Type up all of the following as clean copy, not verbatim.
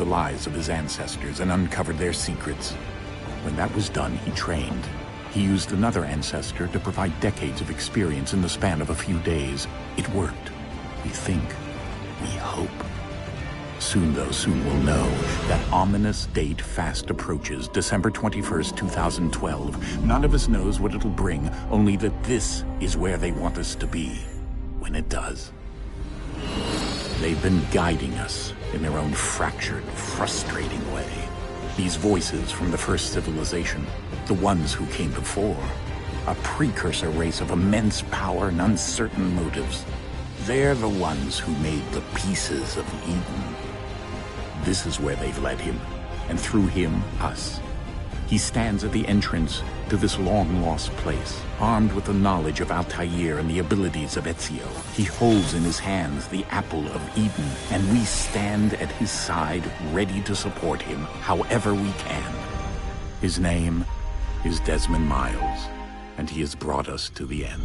the lies of his ancestors and uncovered their secrets. When that was done, he trained. He used another ancestor to provide decades of experience in the span of a few days. It worked. We think. We hope. Soon we'll know. That ominous date fast approaches, December 21st, 2012. None of us knows what it'll bring, only that this is where they want us to be when it does. They've been guiding us in their own fractured, frustrating way. These voices from the first civilization, the ones who came before, a precursor race of immense power and uncertain motives. They're the ones who made the pieces of Eden. This is where they've led him, and through him, us. He stands at the entrance to this long-lost place, armed with the knowledge of Altair and the abilities of Ezio. He holds in his hands the apple of Eden, and we stand at his side, ready to support him however we can. His name is Desmond Miles, and he has brought us to the end.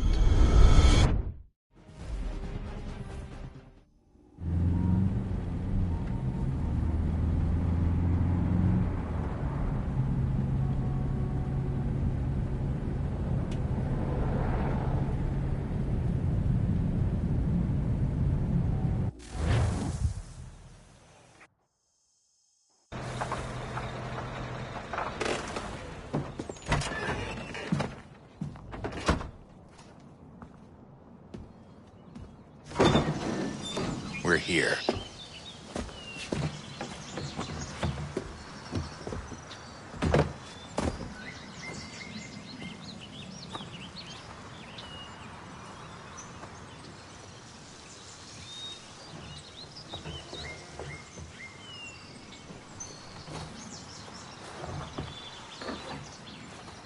We're here.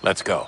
Let's go.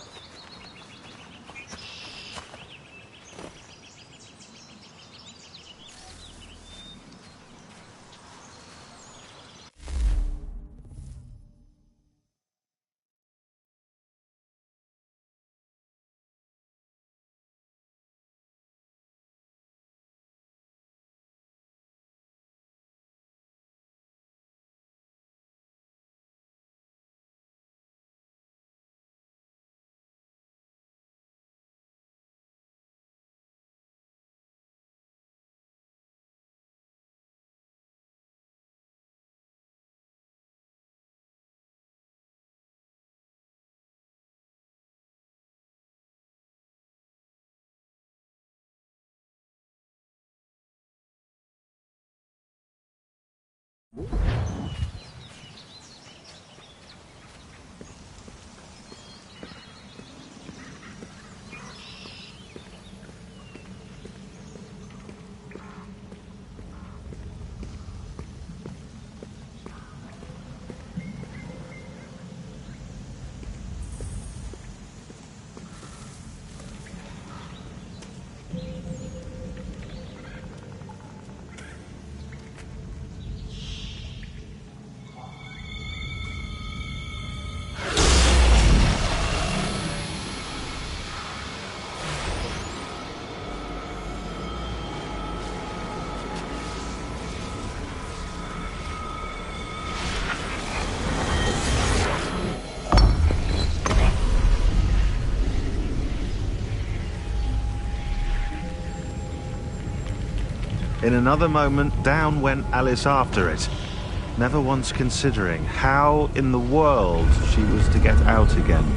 In another moment, down went Alice after it, never once considering how in the world she was to get out again.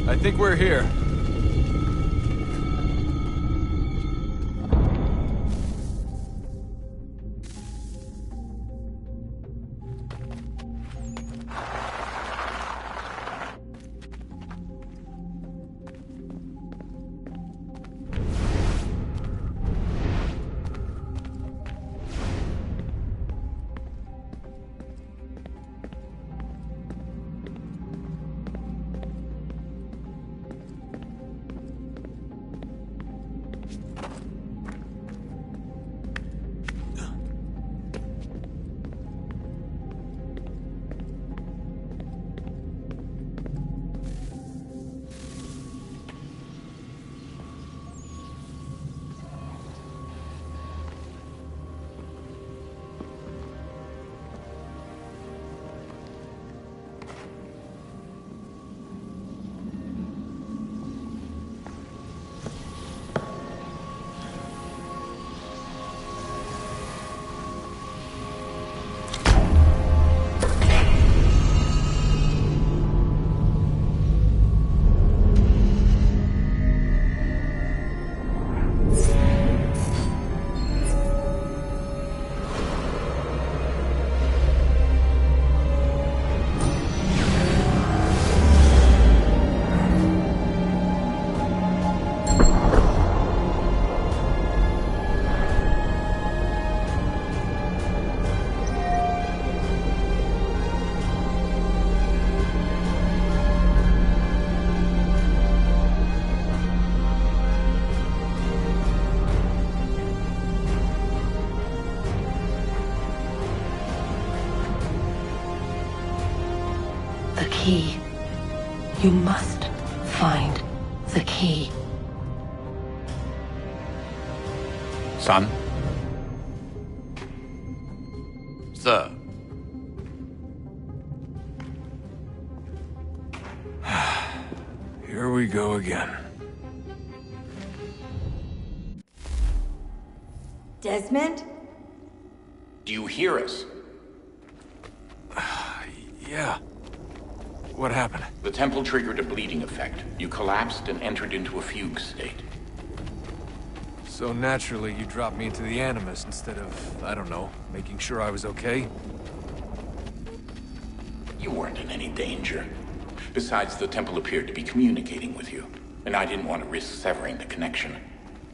I think we're here. key. You must find the key. Son? Sir. Here we go again. Desmond? Do you hear us? Yeah. What happened? The temple triggered a bleeding effect. You collapsed and entered into a fugue state. So naturally, you dropped me into the Animus instead of, I don't know, making sure I was okay? You weren't in any danger. Besides, the temple appeared to be communicating with you, and I didn't want to risk severing the connection.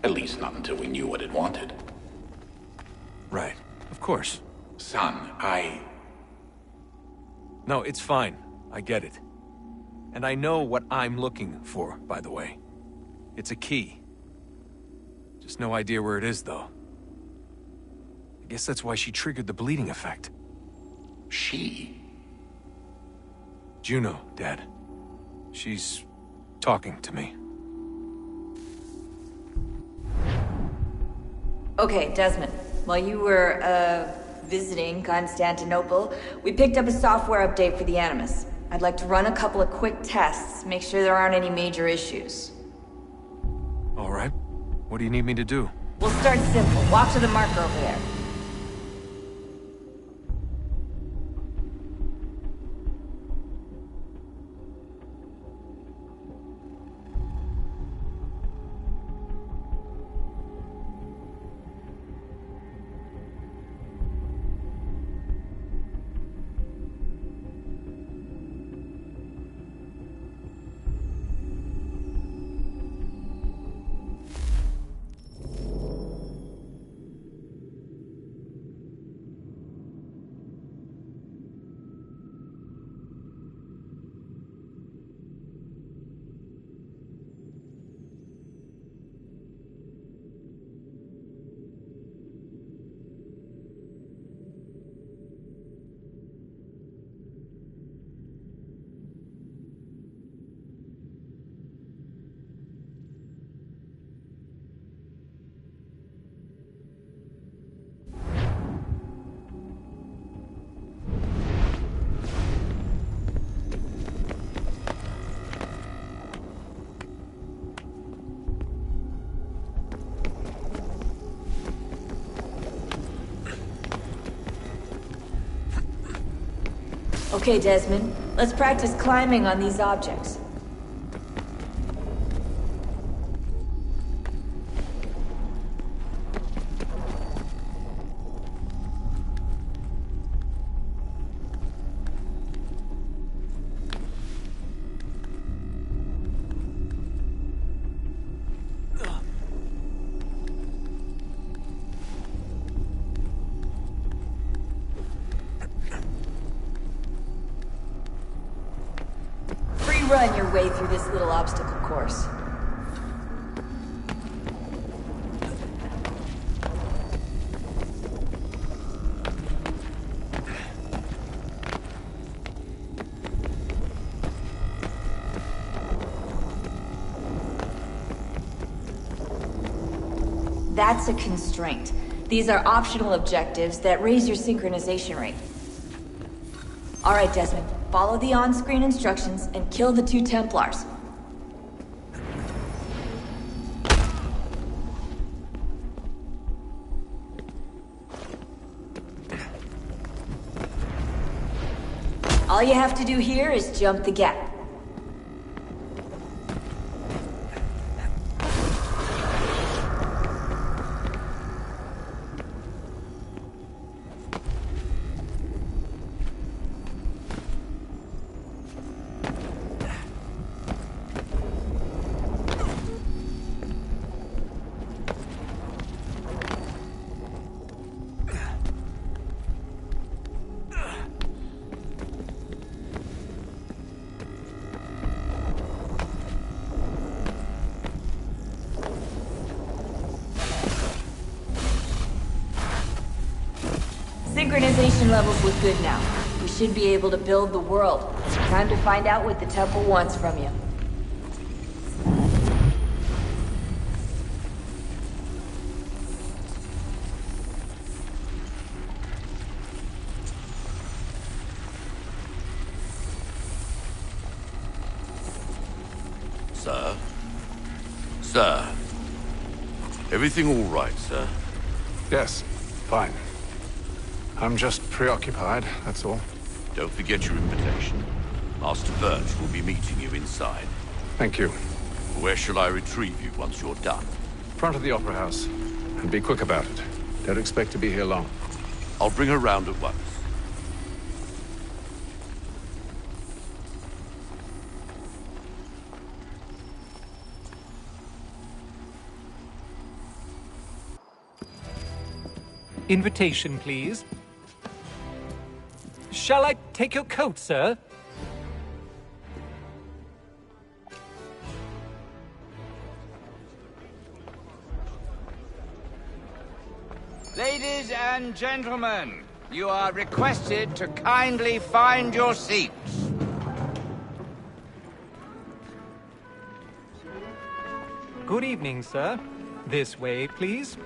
At least not until we knew what it wanted. Right. Of course. Son, No, it's fine. I get it. And I know what I'm looking for, by the way. It's a key. Just no idea where it is, though. I guess that's why she triggered the bleeding effect. She? Juno, Dad. She's talking to me. Okay, Desmond. While you were, visiting Constantinople, we picked up a software update for the Animus. I'd like to run a couple of quick tests, make sure there aren't any major issues. All right. What do you need me to do? We'll start simple. Walk to the marker over there. Okay, Desmond. Let's practice climbing on these objects. Run your way through this little obstacle course. That's a constraint. These are optional objectives that raise your synchronization rate. All right, Desmond. Follow the on-screen instructions and kill the 2 Templars. All you have to do here is jump the gap. Synchronization levels look good now. We should be able to build the world. Time to find out what the temple wants from you. Sir? Sir? Everything all right, sir? Yes, fine. I'm just preoccupied, that's all. Don't forget your invitation. Master Birch will be meeting you inside. Thank you. Where shall I retrieve you once you're done? Front of the Opera House. And be quick about it. Don't expect to be here long. I'll bring her round at once. Invitation, please. Shall I take your coat, sir? Ladies and gentlemen, you are requested to kindly find your seats. Good evening, sir. This way, please.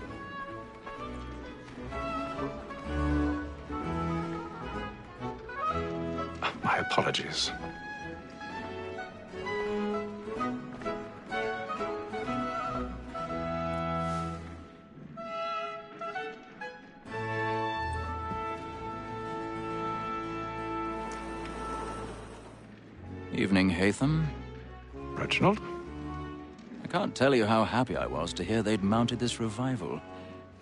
My apologies. Evening, Hatham. Reginald? I can't tell you how happy I was to hear they'd mounted this revival.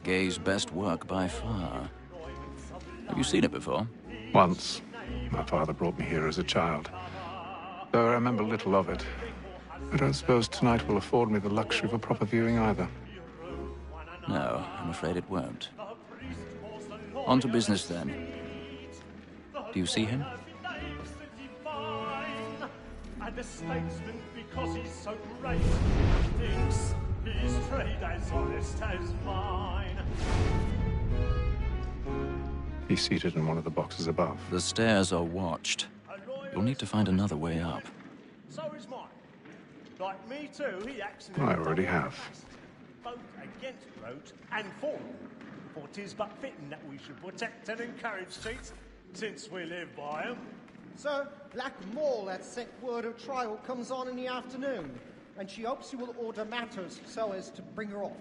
Gay's best work by far. Have you seen it before? Once. My father brought me here as a child. Though I remember little of it. I don't suppose tonight will afford me the luxury of a proper viewing either. No, I'm afraid it won't. On to business then. Do you see him? And a statesman because he's so great, thinks his trade as honest as mine. He's seated in one of the boxes above. The stairs are watched. You'll need to find another way up. So is mine. Like me too, he acts in I already have. both against roach and for. For 'tis but fitting that we should protect and encourage cheats, since we live by 'em. Sir, Black Mall had sent word of trial comes on in the afternoon, and she hopes you will order matters so as to bring her off.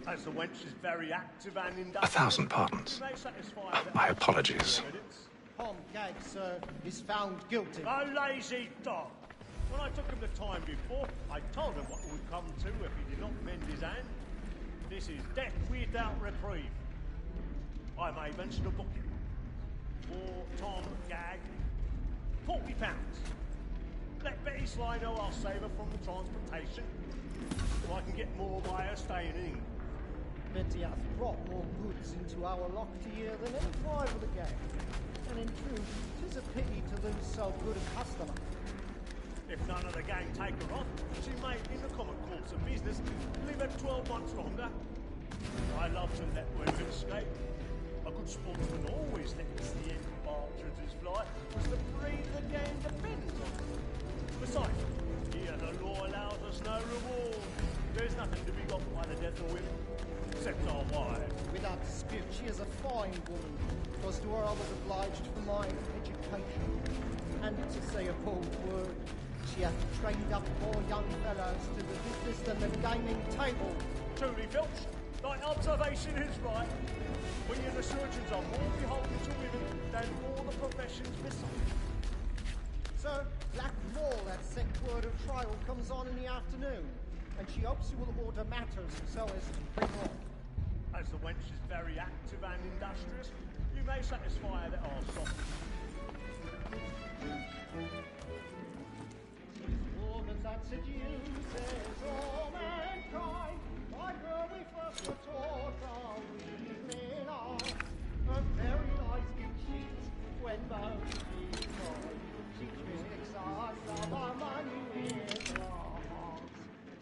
As the wench is very active and industrious... 1,000 pardons. My apologies. Tom Gag, sir, is found guilty. A lazy dog! When I took him the time before, I told him what would come to if he did not mend his hand. This is death without reprieve. I may mention a booking. For Tom Gag, £40. Let Betty Sly know I'll save her from the transportation, so I can get more by her staying in England. Betty hath brought more goods into our locked year than any five of the gang. And in truth, 'tis a pity to lose so good a customer. If none of the gang take her off, she may, in the common course of business, leave her 12 months longer. I love to let women escape. A good sportsman always lets the end of partridges fly, because the breed of the game depends on it. Besides, here the law allows us no reward. There's nothing to be got by the death of women, except our wives. Without dispute, she is a fine woman, because to her I was obliged for my education. And to say a bold word, she hath trained up more young fellows to the business than the gaming table. Truly, Filch, thy observation is right. We and the surgeons are more beholden to women than all the professions besides. Sir, Black Mall hath sent word of trial comes on in the afternoon, and she hopes you will order matters so as to bring her off. As the wench is very active and industrious, you may satisfy her that our soft. Woman that seduces all mankind, like her we first were taught our evening on. Her very eyes give cheat when most people. She tricks us of our money with loss.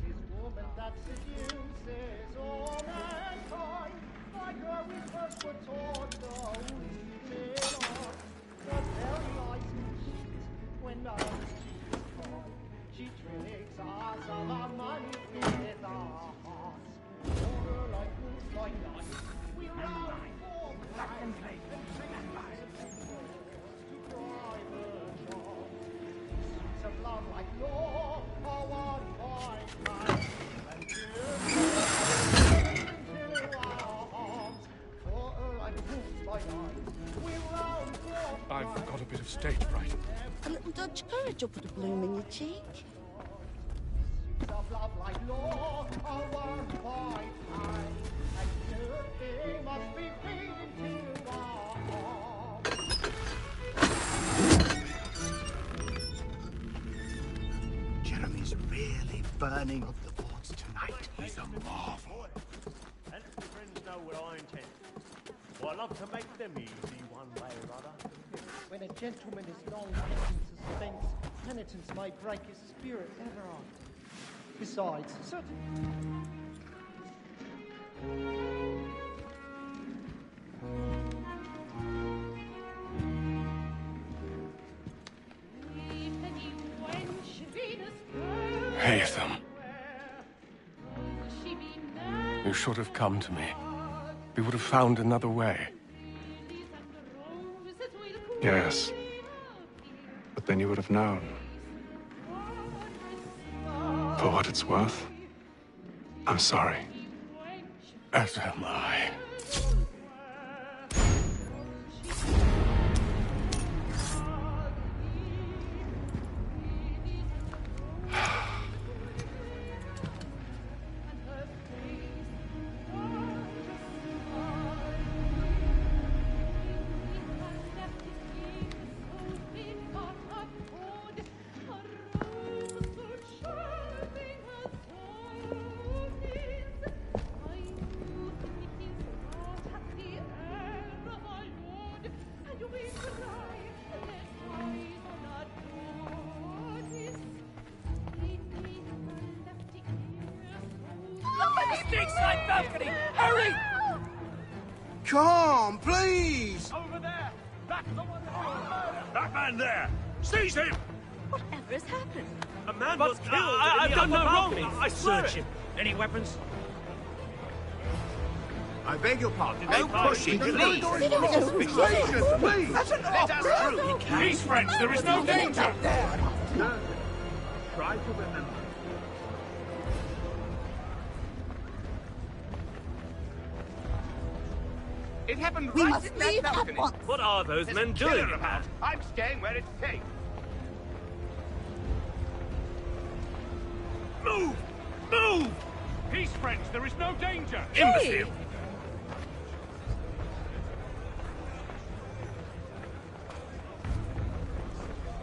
'Tis woman that seduces all mankind, like her we first were taught our evening on. Her very eyes give cheat when I've got a bit of stage fright. A little Dutch courage will put a bloom in your cheek. Jeremy's really burning up the boards tonight. He's a marvel. And if your friends know what I intend, well, I love to make them easy one way or other. When a gentleman is long kept in suspense, penitence may break his spirit ever on. Besides, Haytham. You should have come to me. We would have found another way. Yes. But then you would have known. For what it's worth, I'm sorry. As am I. Balcony! Hurry! Come, please! Over there! That man there! Seize him! Whatever has happened? A man was killed. I've done no wrong. I swear Search it. him. Any weapons? I beg your pardon. No pushing, please. Please! That's an Let us through! Peace, friends! There is no danger! No. Try to remember. It happened We right must in that leave balcony. at once. What are those There's men a killer doing? about. I'm staying where it's safe. Move! Move! Peace, friends! There is no danger! Imbecile!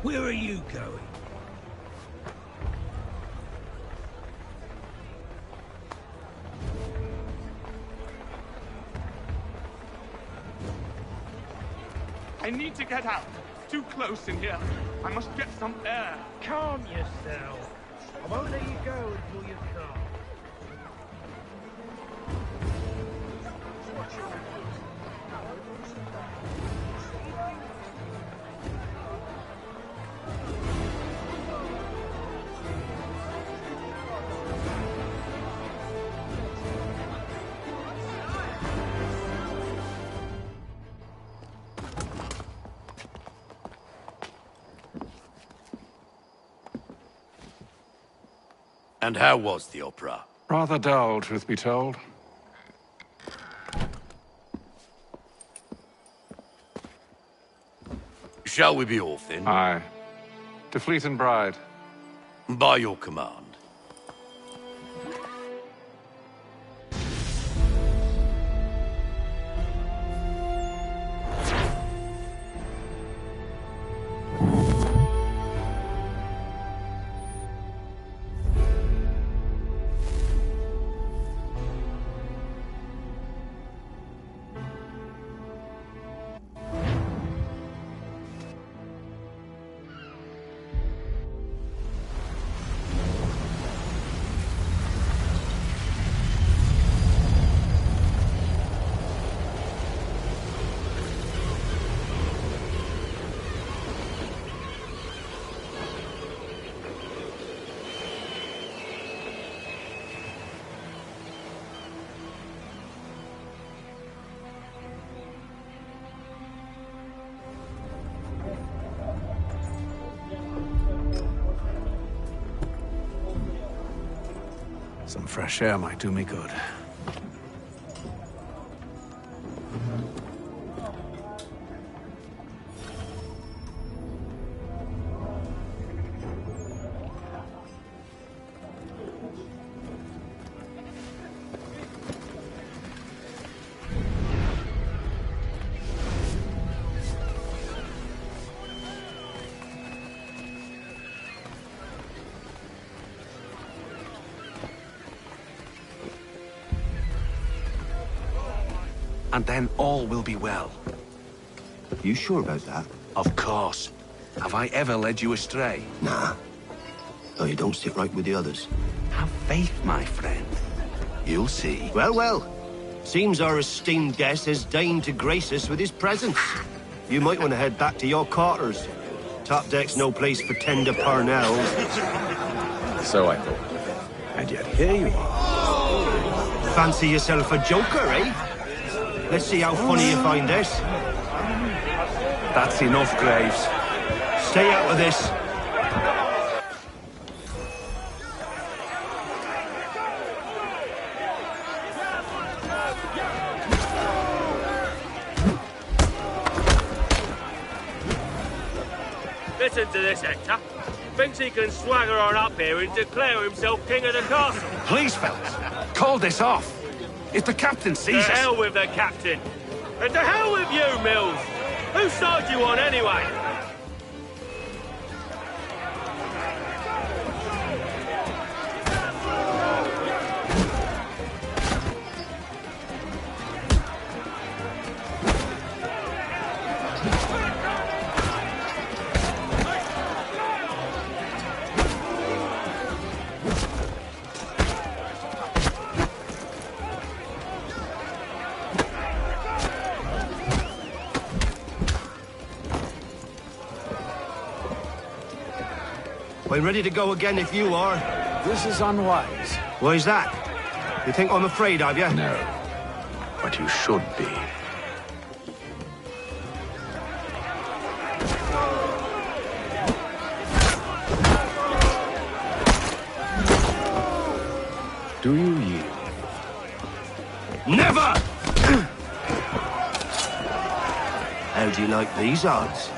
Where are you going? I need to get out. Too close in here. I must get some air. Calm yourself. I won't let you go until you're calm. And how was the opera? Rather dull, truth be told. Shall we be off then? Aye. To Fleet and Bride. By your command. Some fresh air might do me good. and then all will be well. You sure about that? Of course. Have I ever led you astray? Nah. Oh, you don't sit right with the others. Have faith, my friend. You'll see. Well, well. Seems our esteemed guest has deigned to grace us with his presence. You might want to head back to your quarters. Top deck's no place for tender parnells. So I thought. And yet here you are. Fancy yourself a joker, eh? Let's see how funny you find this. That's enough, Graves. Stay out of this. Listen to this, Hector. Thinks he can swagger on up here and declare himself king of the castle. Please, fellas, call this off. If the captain sees us... To hell with the captain. And to hell with you, Mills. Whose side you on, anyway? I'm ready to go again if you are. This is unwise. Why is that? You think I'm afraid of you? No. But you should be. Do you yield? Never! How do you like these odds?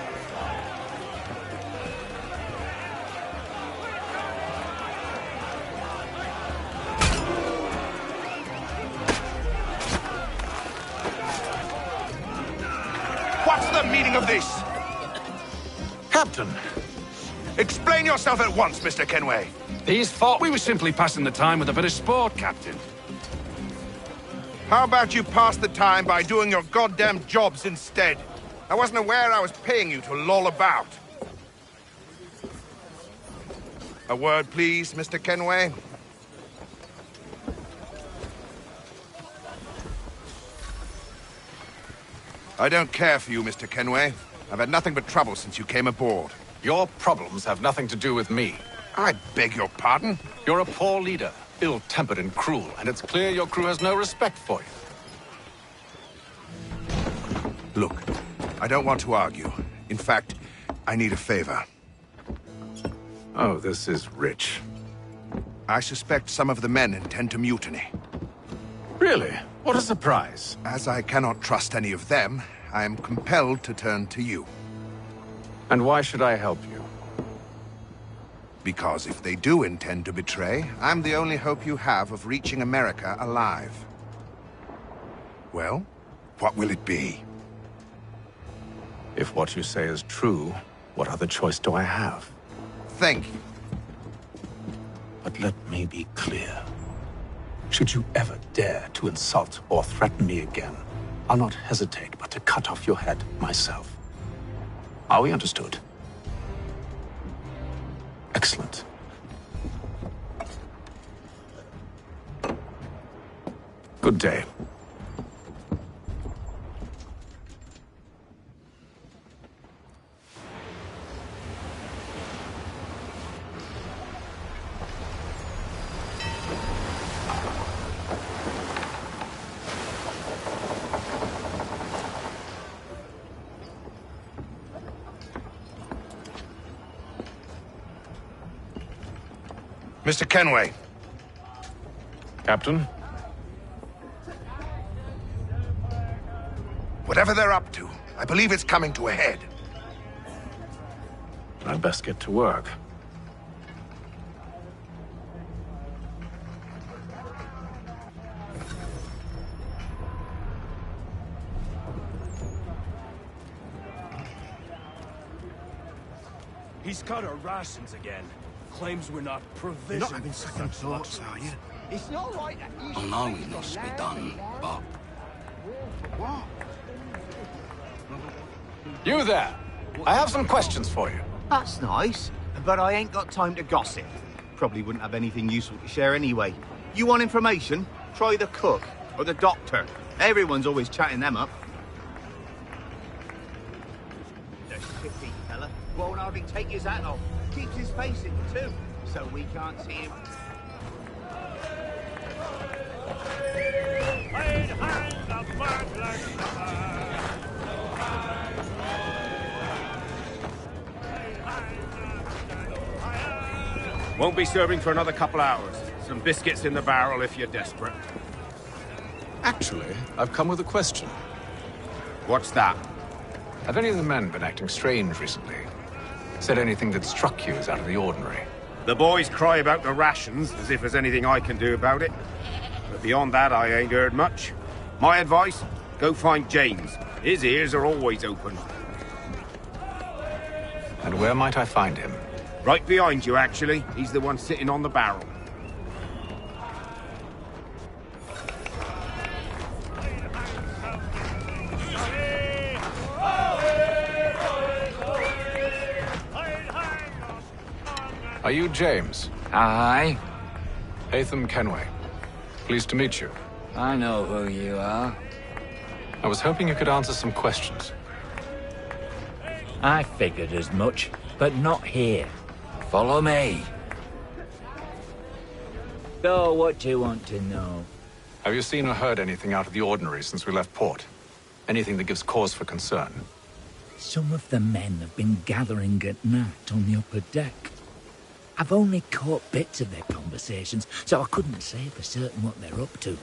What's the meaning of this? Captain! Explain yourself at once, Mr. Kenway. These thought we were simply passing the time with a bit of sport, Captain. How about you pass the time by doing your goddamn jobs instead? I wasn't aware I was paying you to loll about. A word, please, Mr. Kenway. I don't care for you, Mr. Kenway. I've had nothing but trouble since you came aboard. Your problems have nothing to do with me. I beg your pardon? You're a poor leader, ill-tempered and cruel, and it's clear your crew has no respect for you. Look, I don't want to argue. In fact, I need a favor. Oh, this is rich. I suspect some of the men intend to mutiny. Really? What a surprise. As I cannot trust any of them, I am compelled to turn to you. And why should I help you? Because if they do intend to betray, I'm the only hope you have of reaching America alive. Well, what will it be? If what you say is true, what other choice do I have? Thank you. But let me be clear. Should you ever dare to insult or threaten me again, I'll not hesitate but to cut off your head myself. Are we understood? Excellent. Good day. Mr. Kenway. Captain? Whatever they're up to, I believe it's coming to a head. I'd best get to work. He's cut our rations again. Claims we're not provisioned. You're not having second thoughts, are you? It's not right that you... I know it must be done, but what? You there! I have some questions for you. That's nice, but I ain't got time to gossip. Probably wouldn't have anything useful to share anyway. You want information? Try the cook or the doctor. Everyone's always chatting them up. The shifty fella won't hardly take his hat off. Keeps his face in too, so we can't see him. Won't be serving for another couple hours. Some biscuits in the barrel if you're desperate. Actually, I've come with a question. What's that? Have any of the men been acting strange recently? Said anything that struck you as out of the ordinary? The boys cry about the rations, as if there's anything I can do about it. But beyond that, I ain't heard much. My advice? Go find James. His ears are always open. And where might I find him? Right behind you, actually. He's the one sitting on the barrel. Are you James? Aye. Hatham Kenway. Pleased to meet you. I know who you are. I was hoping you could answer some questions. I figured as much, but not here. Follow me. So, what do you want to know? Have you seen or heard anything out of the ordinary since we left port? Anything that gives cause for concern? Some of the men have been gathering at night on the upper deck. I've only caught bits of their conversations, so I couldn't say for certain what they're up to.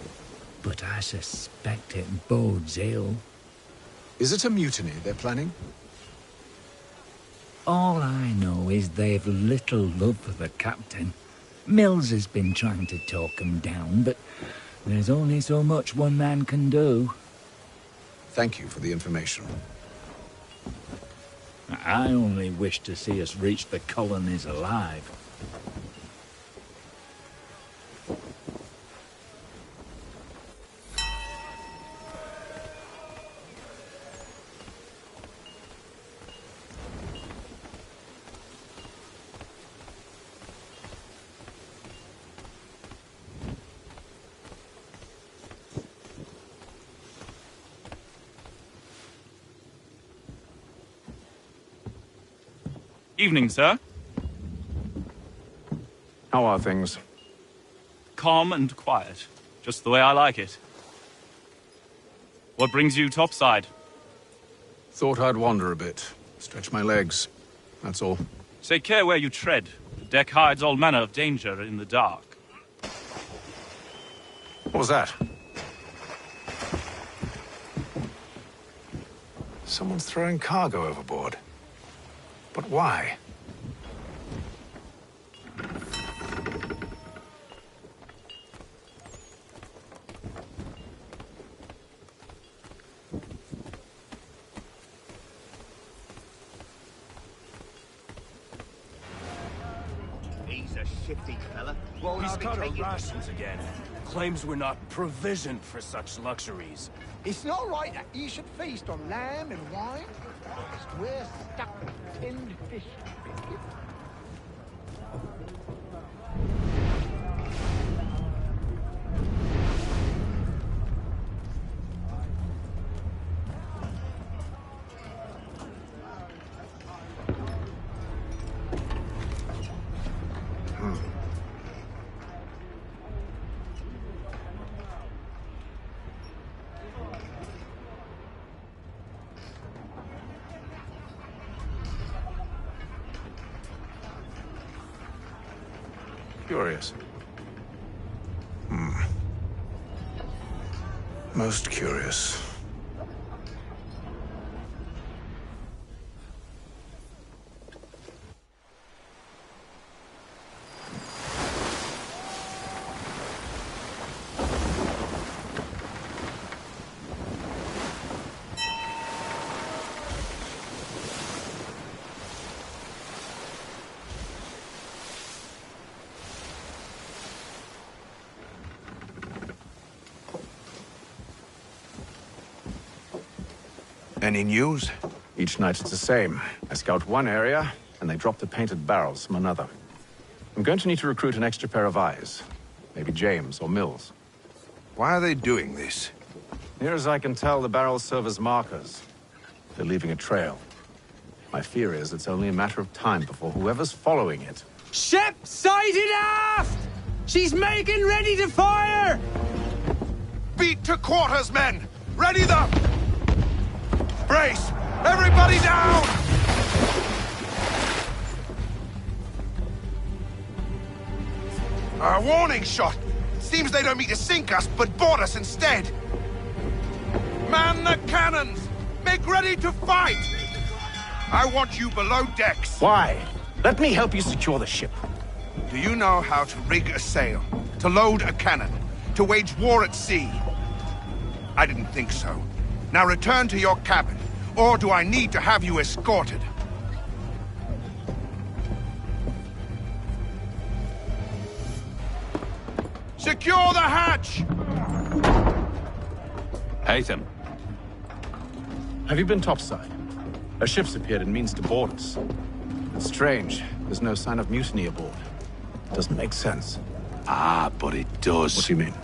But I suspect it bodes ill. Is it a mutiny they're planning? All I know is they've little love for the captain. Mills has been trying to talk 'em down, but there's only so much one man can do. Thank you for the information. I only wish to see us reach the colonies alive. Evening, sir. How are things? Calm and quiet. Just the way I like it. What brings you topside? Thought I'd wander a bit. Stretch my legs. That's all. Take care where you tread. The deck hides all manner of danger in the dark. What was that? Someone's throwing cargo overboard. But why? He's a shifty fella. Won't He's hardly cut our take his... rations again. Claims we're not provisioned for such luxuries. It's not right that you should feast on lamb and wine. We're stuck with tinned fish and biscuits. Curious. Most curious. Any news? Each night it's the same. I scout one area, and they drop the painted barrels from another. I'm going to need to recruit an extra pair of eyes. Maybe James or Mills. Why are they doing this? Near as I can tell, the barrels serve as markers. They're leaving a trail. My fear is it's only a matter of time before whoever's following it... Ship sighted aft! She's making ready to fire! Beat to quarters, men! Ready them! Brace! Everybody down! A warning shot! Seems they don't mean to sink us, but board us instead! Man the cannons! Make ready to fight! I want you below decks. Why? Let me help you secure the ship. Do you know how to rig a sail? To load a cannon? To wage war at sea? I didn't think so. Now return to your cabin, or do I need to have you escorted? Secure the hatch! Haytham. Have you been topside? A ship's appeared and means to board us. It's strange. There's no sign of mutiny aboard. Doesn't make sense. Ah, but it does. What do you mean?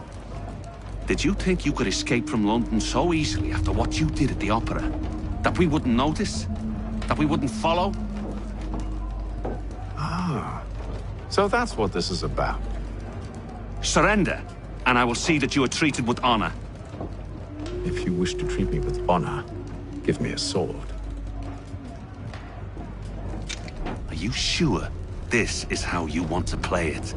Did you think you could escape from London so easily after what you did at the opera? That we wouldn't notice? That we wouldn't follow? Ah. So that's what this is about. Surrender, and I will see that you are treated with honor. If you wish to treat me with honor, give me a sword. Are you sure this is how you want to play it?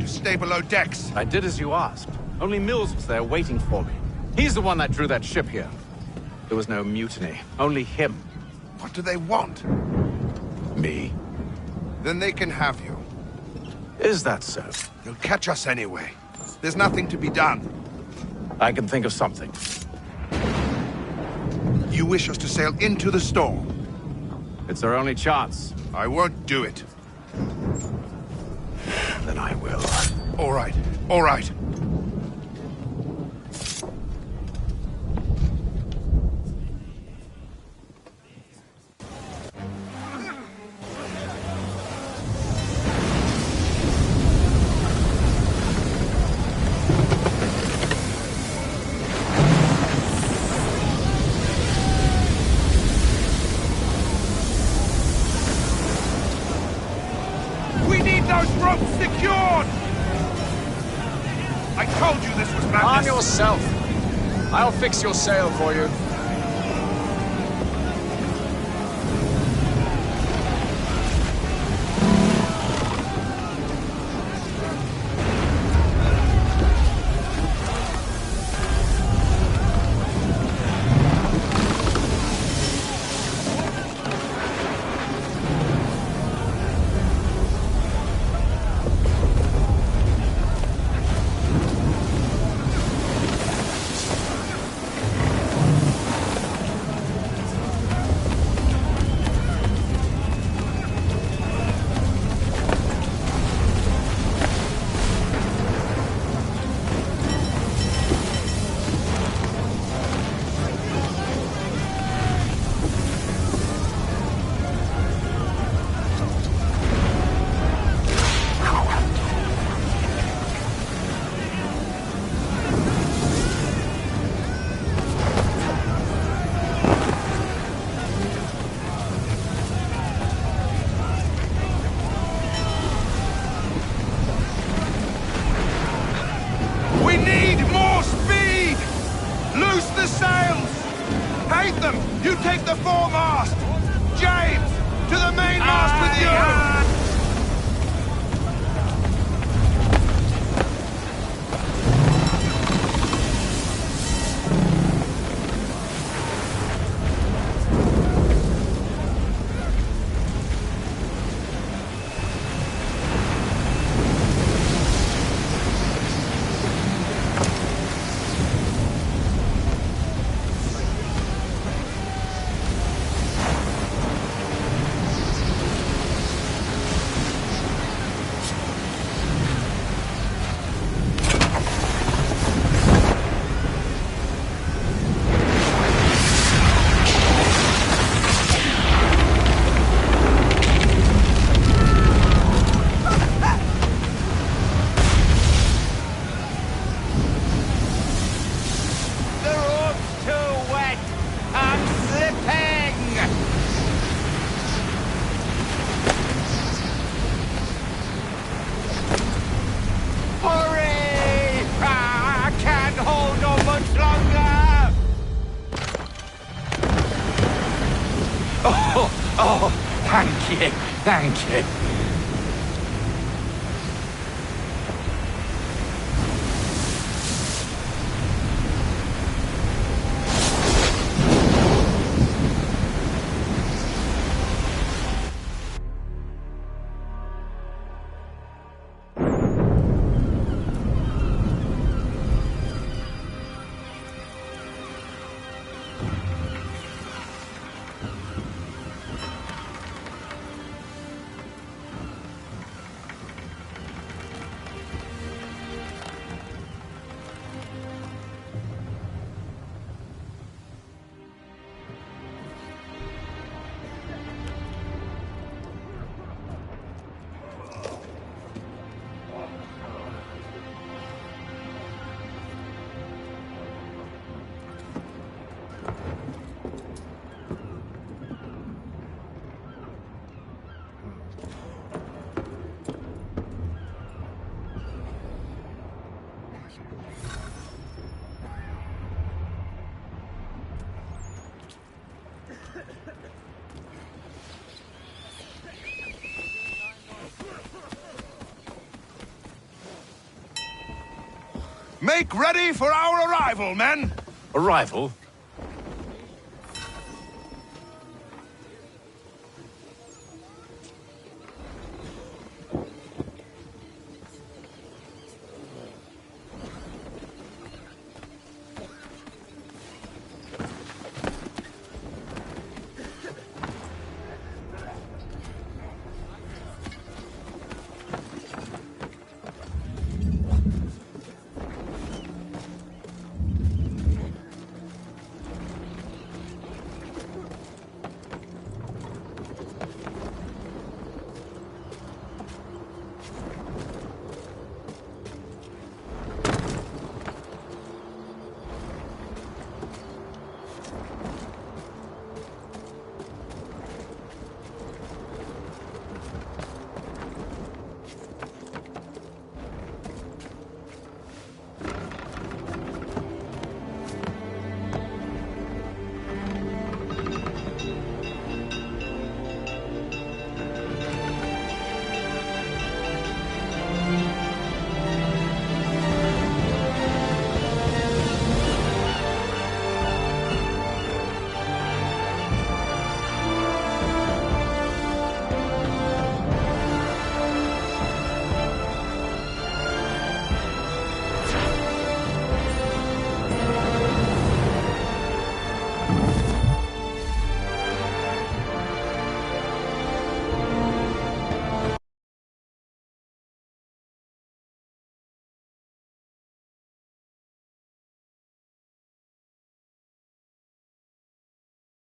Stay below decks. I did as you asked. Only Mills was there waiting for me. He's the one that drew that ship here. There was no mutiny. Only him. What do they want? Me. Then they can have you. Is that so? They'll catch us anyway. There's nothing to be done. I can think of something. You wish us to sail into the storm? It's our only chance. I won't do it. Then I will. All right. All right. Arm yourself. I'll fix your sail for you. Oh, thank you. Thank you. Make ready for our arrival, men! Arrival?